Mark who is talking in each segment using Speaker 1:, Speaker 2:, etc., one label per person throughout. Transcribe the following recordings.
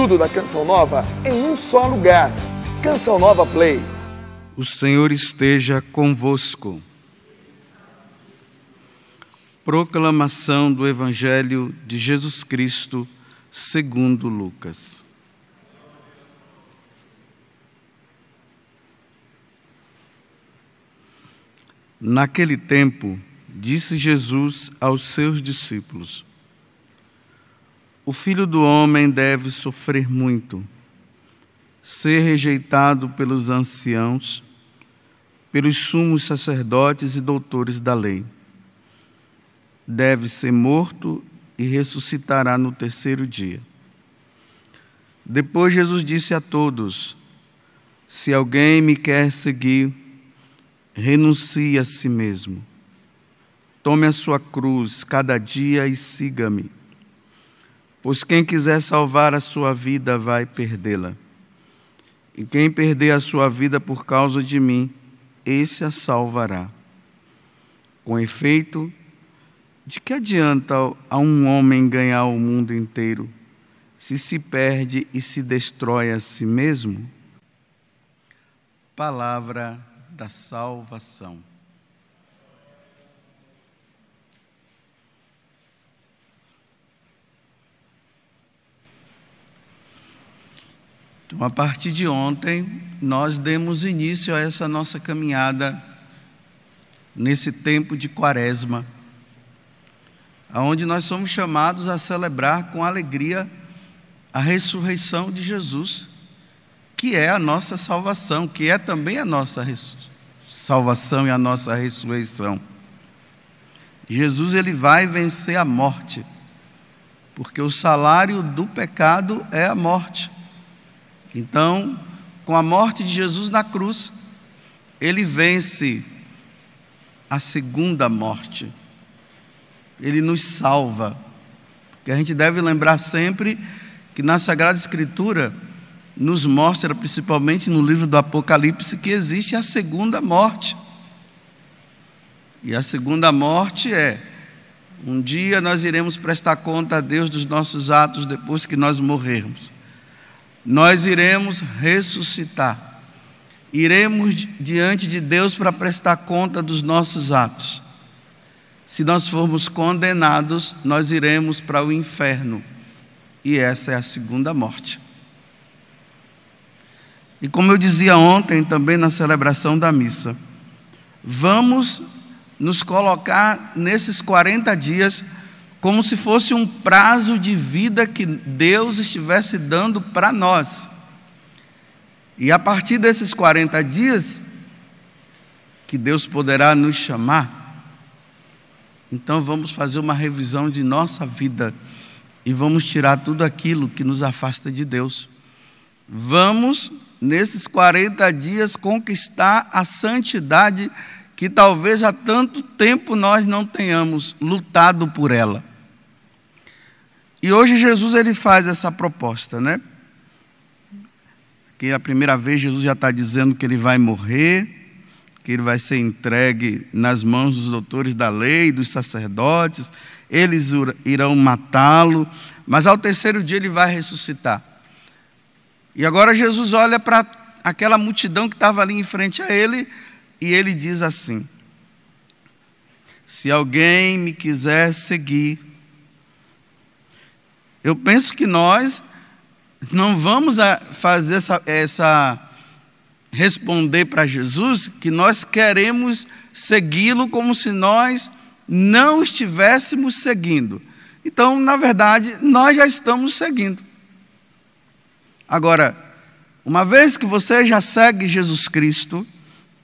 Speaker 1: Tudo da Canção Nova em um só lugar. Canção Nova Play.
Speaker 2: O Senhor esteja convosco. Proclamação do Evangelho de Jesus Cristo, segundo Lucas. Naquele tempo, disse Jesus aos seus discípulos: O Filho do Homem deve sofrer muito, ser rejeitado pelos anciãos, pelos sumos sacerdotes e doutores da lei. Deve ser morto e ressuscitará no terceiro dia. Depois Jesus disse a todos: Se alguém me quer seguir, renuncie a si mesmo. Tome a sua cruz cada dia e siga-me. Pois quem quiser salvar a sua vida vai perdê-la. E quem perder a sua vida por causa de mim, esse a salvará. Com efeito, de que adianta a um homem ganhar o mundo inteiro, se se perde e se destrói a si mesmo? Palavra da salvação. Então, a partir de ontem, nós demos início a essa nossa caminhada nesse tempo de Quaresma, onde nós somos chamados a celebrar com alegria a ressurreição de Jesus, que é a nossa salvação, que é também a nossa salvação e a nossa ressurreição. Jesus, ele vai vencer a morte, porque o salário do pecado é a morte. Então, com a morte de Jesus na cruz, ele vence a segunda morte. Ele nos salva. Porque a gente deve lembrar sempre que na Sagrada Escritura nos mostra, principalmente no livro do Apocalipse, que existe a segunda morte. E a segunda morte é: um dia nós iremos prestar conta a Deus dos nossos atos depois que nós morrermos. Nós iremos ressuscitar. Iremos diante de Deus para prestar conta dos nossos atos. Se nós formos condenados, nós iremos para o inferno. E essa é a segunda morte. E como eu dizia ontem também na celebração da missa, vamos nos colocar nesses 40 dias como se fosse um prazo de vida que Deus estivesse dando para nós. E a partir desses 40 dias, que Deus poderá nos chamar, então vamos fazer uma revisão de nossa vida e vamos tirar tudo aquilo que nos afasta de Deus. Vamos, nesses 40 dias, conquistar a santidade que talvez há tanto tempo nós não tenhamos lutado por ela. E hoje Jesus, ele faz essa proposta, né? Que a primeira vez Jesus já está dizendo que ele vai morrer, que ele vai ser entregue nas mãos dos doutores da lei, dos sacerdotes, eles irão matá-lo, mas ao terceiro dia ele vai ressuscitar. E agora Jesus olha para aquela multidão que estava ali em frente a ele, e ele diz assim: se alguém me quiser seguir. Eu penso que nós não vamos fazer responder para Jesus que nós queremos segui-lo como se nós não estivéssemos seguindo. Então, na verdade, nós já estamos seguindo. Agora, uma vez que você já segue Jesus Cristo,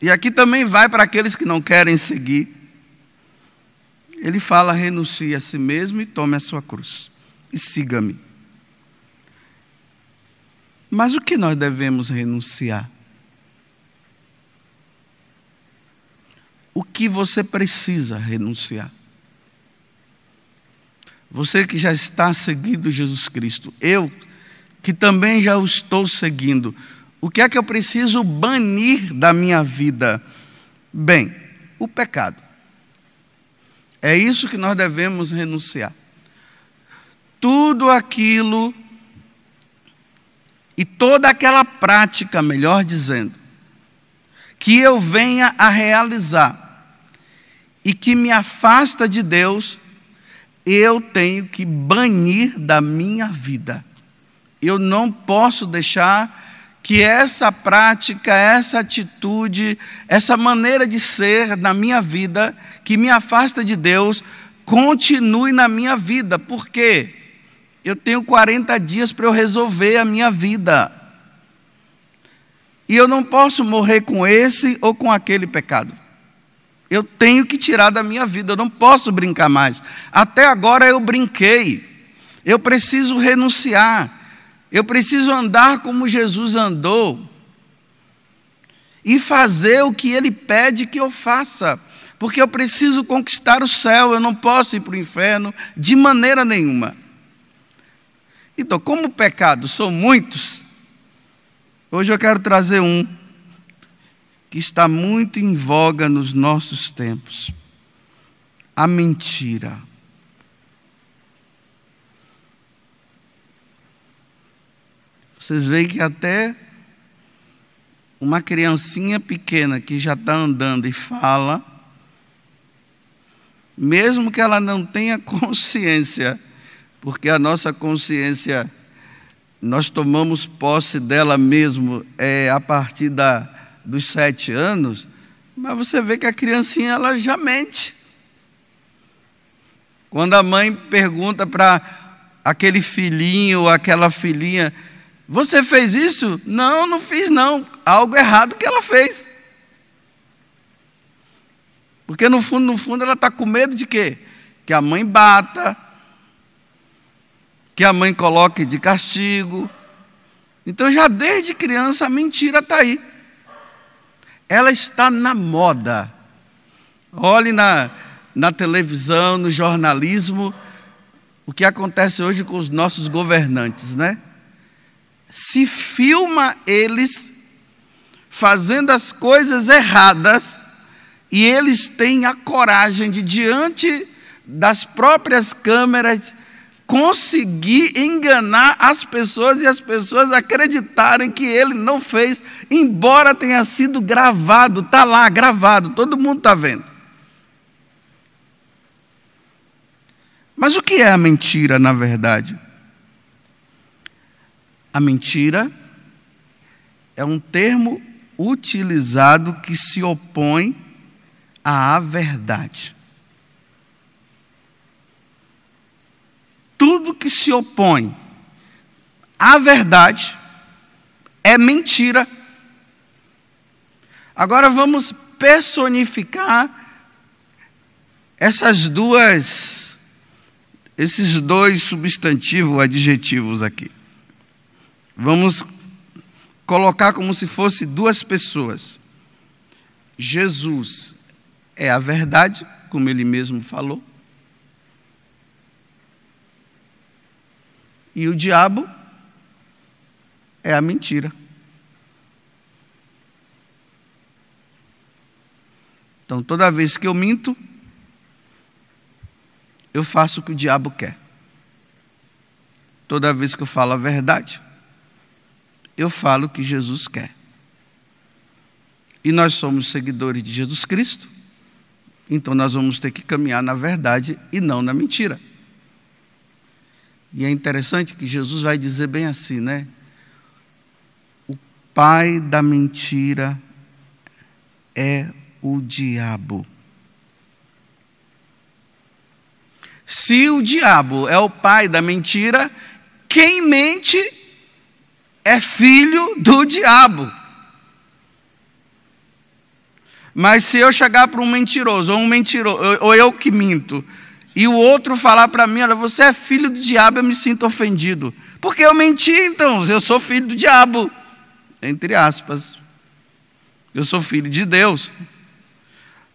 Speaker 2: e aqui também vai para aqueles que não querem seguir, ele fala: renuncie a si mesmo e tome a sua cruz e siga-me. Mas o que nós devemos renunciar? O que você precisa renunciar? Você que já está seguindo Jesus Cristo, eu que também já o estou seguindo, o que é que eu preciso banir da minha vida? Bem, o pecado. É isso que nós devemos renunciar. Tudo aquilo e toda aquela prática, melhor dizendo, que eu venha a realizar e que me afasta de Deus, eu tenho que banir da minha vida. Eu não posso deixar que essa prática, essa atitude, essa maneira de ser na minha vida, que me afasta de Deus, continue na minha vida. Por quê? Eu tenho 40 dias para eu resolver a minha vida. E eu não posso morrer com esse ou com aquele pecado. Eu tenho que tirar da minha vida, eu não posso brincar mais. Até agora eu brinquei. Eu preciso renunciar. Eu preciso andar como Jesus andou e fazer o que Ele pede que eu faça, porque eu preciso conquistar o céu, eu não posso ir para o inferno de maneira nenhuma. Então, como pecados são muitos, hoje eu quero trazer um que está muito em voga nos nossos tempos: a mentira. Vocês veem que até uma criancinha pequena que já está andando e fala, mesmo que ela não tenha consciência, porque a nossa consciência, nós tomamos posse dela mesmo a partir dos 7 anos, mas você vê que a criancinha ela já mente. Quando a mãe pergunta para aquele filhinho ou aquela filhinha: você fez isso? Não, não fiz não. Algo errado que ela fez. Porque no fundo ela está com medo de quê? Que a mãe bata, que a mãe coloque de castigo. Então já desde criança a mentira está aí. Ela está na moda. Olhe na televisão, no jornalismo, o que acontece hoje com os nossos governantes, né? Se filma eles fazendo as coisas erradas e eles têm a coragem de, diante das próprias câmeras, conseguir enganar as pessoas e as pessoas acreditarem que ele não fez, embora tenha sido gravado, está lá gravado, todo mundo está vendo. Mas o que é a mentira, na verdade? A mentira é um termo utilizado que se opõe à verdade. Tudo que se opõe à verdade é mentira. Agora vamos personificar esses dois substantivos, adjetivos aqui. Vamos colocar como se fosse duas pessoas. Jesus é a verdade, como ele mesmo falou. E o diabo é a mentira. Então, toda vez que eu minto, eu faço o que o diabo quer. Toda vez que eu falo a verdade, eu falo o que Jesus quer. E nós somos seguidores de Jesus Cristo, então nós vamos ter que caminhar na verdade e não na mentira. E é interessante que Jesus vai dizer bem assim, né? O pai da mentira é o diabo. Se o diabo é o pai da mentira, quem mente é filho do diabo. Mas se eu chegar para um mentiroso, ou eu que minto, e o outro falar para mim: olha, você é filho do diabo, eu me sinto ofendido. Porque eu menti, então, eu sou filho do diabo. Entre aspas. Eu sou filho de Deus.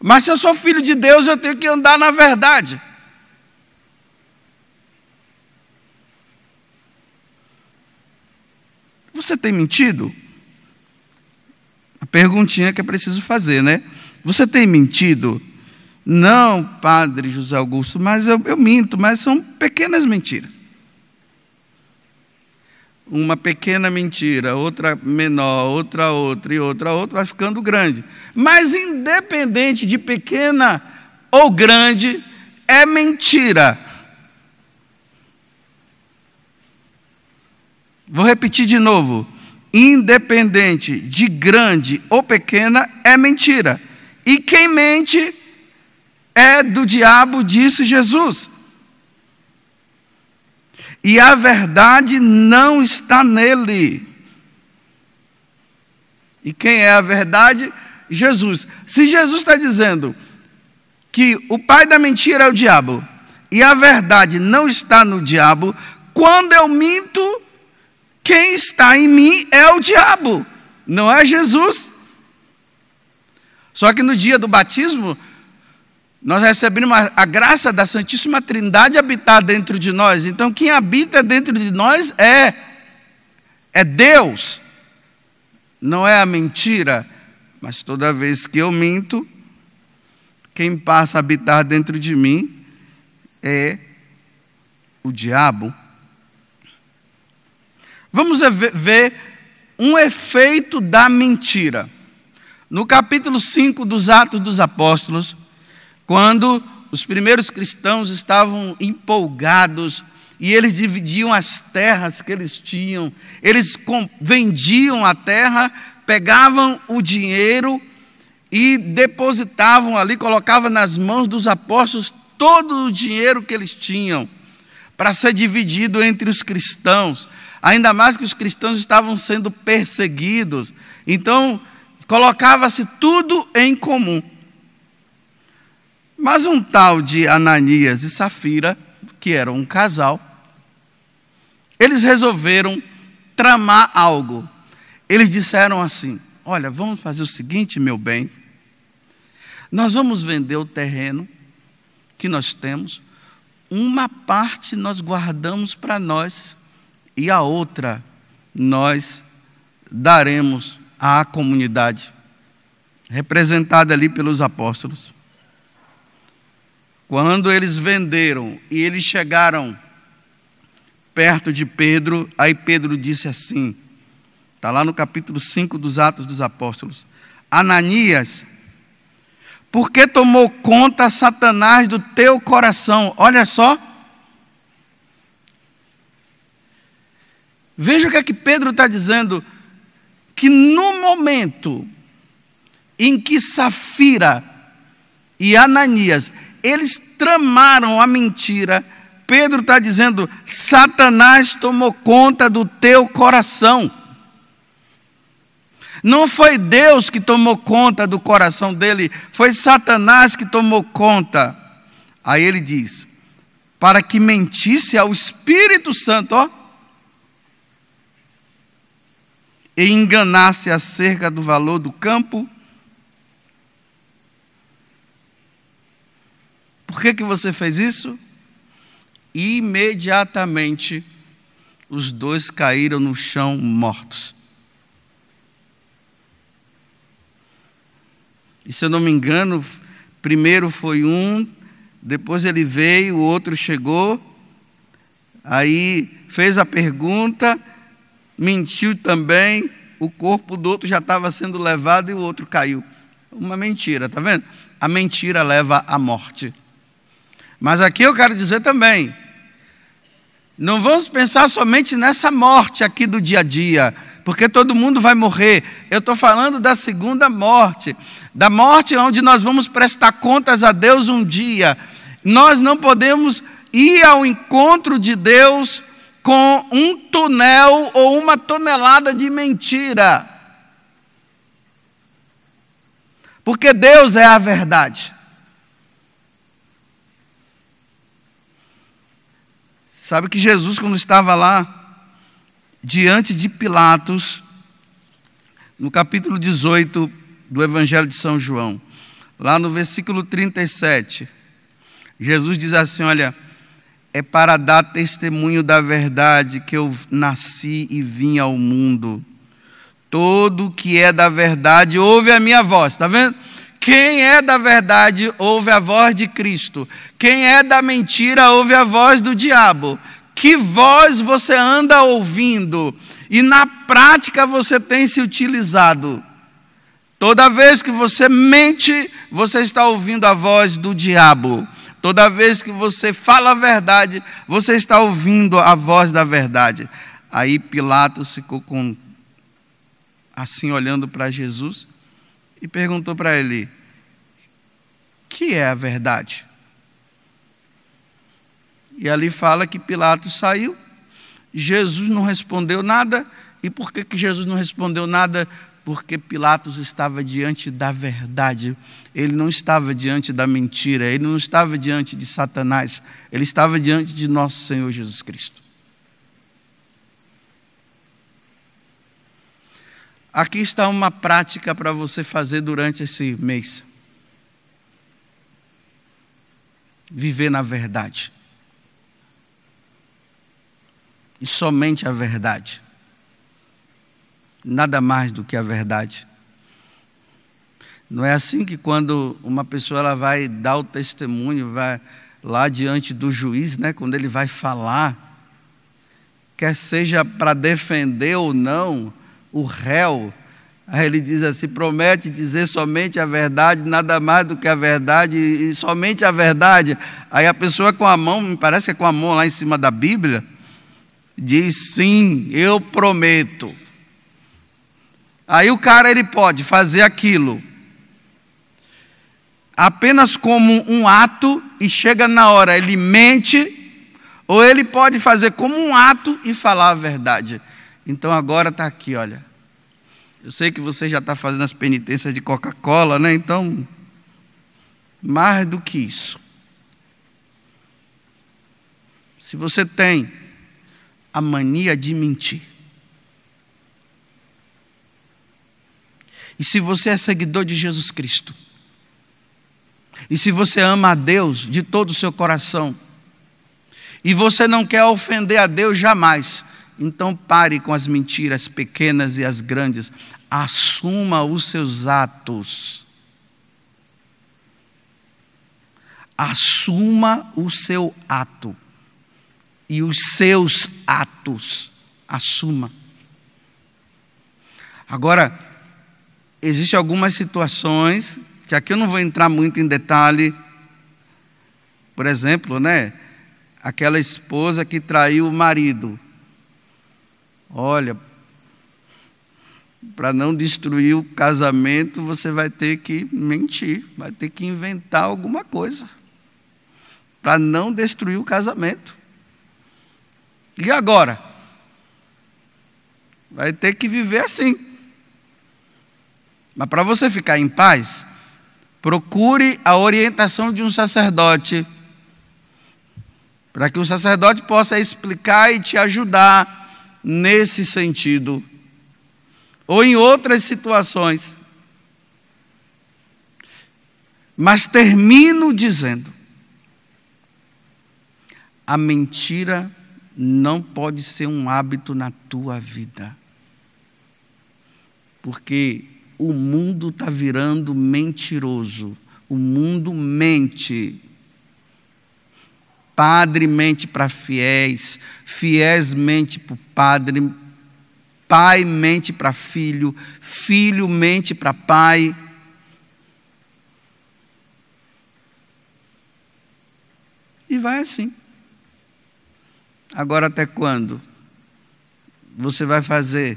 Speaker 2: Mas se eu sou filho de Deus, eu tenho que andar na verdade. Você tem mentido? A perguntinha que é preciso fazer, né? Você tem mentido? Não, padre José Augusto, mas eu minto, mas são pequenas mentiras. uma pequena mentira, outra menor, outra e outra, vai ficando grande. Mas independente de pequena ou grande, é mentira. Vou repetir de novo. Independente de grande ou pequena, é mentira. E quem mente é do diabo, disse Jesus. E a verdade não está nele. E quem é a verdade? Jesus. Se Jesus está dizendo que o pai da mentira é o diabo, e a verdade não está no diabo, quando eu minto, quem está em mim é o diabo, não é Jesus. Só que no dia do batismo, nós recebemos a graça da Santíssima Trindade habitar dentro de nós. Então, quem habita dentro de nós é Deus. Não é a mentira. Mas toda vez que eu minto, quem passa a habitar dentro de mim é o diabo. Vamos ver um efeito da mentira. No capítulo 5 dos Atos dos Apóstolos, quando os primeiros cristãos estavam empolgados e eles dividiam as terras que eles tinham, eles vendiam a terra, pegavam o dinheiro e depositavam ali, colocavam nas mãos dos apóstolos todo o dinheiro que eles tinham para ser dividido entre os cristãos, ainda mais que os cristãos estavam sendo perseguidos. Então, colocava-se tudo em comum. Mas um tal de Ananias e Safira, que eram um casal, eles resolveram tramar algo. Eles disseram assim: olha, vamos fazer o seguinte, meu bem, nós vamos vender o terreno que nós temos, uma parte nós guardamos para nós e a outra nós daremos à comunidade, representada ali pelos apóstolos. Quando eles venderam e eles chegaram perto de Pedro, aí Pedro disse assim, está lá no capítulo 5 dos Atos dos Apóstolos: Ananias, por que tomou conta Satanás do teu coração? Olha só. Veja o que é que Pedro está dizendo, que no momento em que Safira e Ananias, eles tramaram a mentira, Pedro está dizendo: Satanás tomou conta do teu coração. Não foi Deus que tomou conta do coração dele, foi Satanás que tomou conta. Aí ele diz: para que mentisse ao Espírito Santo, ó, e enganasse acerca do valor do campo. Por que você fez isso? Imediatamente os dois caíram no chão mortos. E se eu não me engano, primeiro foi um, depois ele veio, o outro chegou, aí fez a pergunta, mentiu também, o corpo do outro já estava sendo levado e o outro caiu. Uma mentira, está vendo? A mentira leva à morte. Mas aqui eu quero dizer também, não vamos pensar somente nessa morte aqui do dia a dia, porque todo mundo vai morrer. Eu estou falando da segunda morte, da morte onde nós vamos prestar contas a Deus um dia. Nós não podemos ir ao encontro de Deus com um tonel ou uma tonelada de mentira, porque Deus é a verdade. Sabe que Jesus, quando estava lá diante de Pilatos, no capítulo 18 do Evangelho de São João, lá no versículo 37, Jesus diz assim: olha, é para dar testemunho da verdade que eu nasci e vim ao mundo. Todo que é da verdade ouve a minha voz. Está vendo? Quem é da verdade ouve a voz de Cristo. Quem é da mentira ouve a voz do diabo. que voz você anda ouvindo e na prática você tem se utilizado. Toda vez que você mente, você está ouvindo a voz do diabo. Toda vez que você fala a verdade, você está ouvindo a voz da verdade. Aí Pilatos ficou assim olhando para Jesus e perguntou para ele: que é a verdade? E ali fala que Pilatos saiu, Jesus não respondeu nada. E por que Jesus não respondeu nada? Porque Pilatos estava diante da verdade, ele não estava diante da mentira, ele não estava diante de Satanás, ele estava diante de nosso Senhor Jesus Cristo. Aqui está uma prática para você fazer durante esse mês. Viver na verdade. E somente a verdade. Nada mais do que a verdade. Não é assim que quando uma pessoa ela vai dar o testemunho, vai lá diante do juiz, né, quando ele vai falar, quer seja para defender ou não o réu, aí ele diz assim: promete dizer somente a verdade, nada mais do que a verdade e somente a verdade. Aí a pessoa com a mão, me parece que é com a mão lá em cima da Bíblia, diz: sim, eu prometo. Aí o cara ele pode fazer aquilo apenas como um ato e chega na hora ele mente, ou ele pode fazer como um ato e falar a verdade. Então agora está aqui, olha. Eu sei que você já está fazendo as penitências de Coca-Cola, né? Então, mais do que isso. Se você tem a mania de mentir, e se você é seguidor de Jesus Cristo, e se você ama a Deus de todo o seu coração, e você não quer ofender a Deus jamais, então pare com as mentiras pequenas e as grandes. Assuma os seus atos. Assuma o seu ato. E os seus atos. Assuma. Agora, existem algumas situações que aqui eu não vou entrar muito em detalhe. Por exemplo, né? Aquela esposa que traiu o marido. Olha, para não destruir o casamento, você vai ter que mentir, vai ter que inventar alguma coisa para não destruir o casamento. E agora? Vai ter que viver assim. Mas para você ficar em paz, procure a orientação de um sacerdote, para que o sacerdote possa explicar e te ajudar nesse sentido, ou em outras situações. Mas termino dizendo: a mentira não pode ser um hábito na tua vida, porque o mundo está virando mentiroso. O mundo mente. Padre mente para fiéis, fiéis mente para o padre, pai mente para filho, filho mente para pai. E vai assim. Agora até quando você vai fazer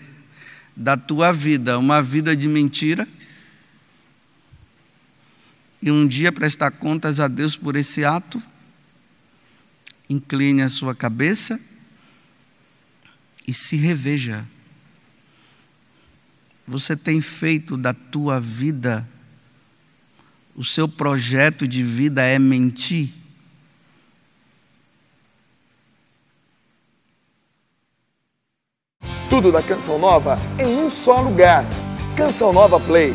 Speaker 2: da tua vida uma vida de mentira e um dia prestar contas a Deus por esse ato? Incline a sua cabeça e se reveja. Você tem feito da tua vida, o seu projeto de vida é mentir?
Speaker 1: Tudo da Canção Nova em um só lugar. Canção Nova Play.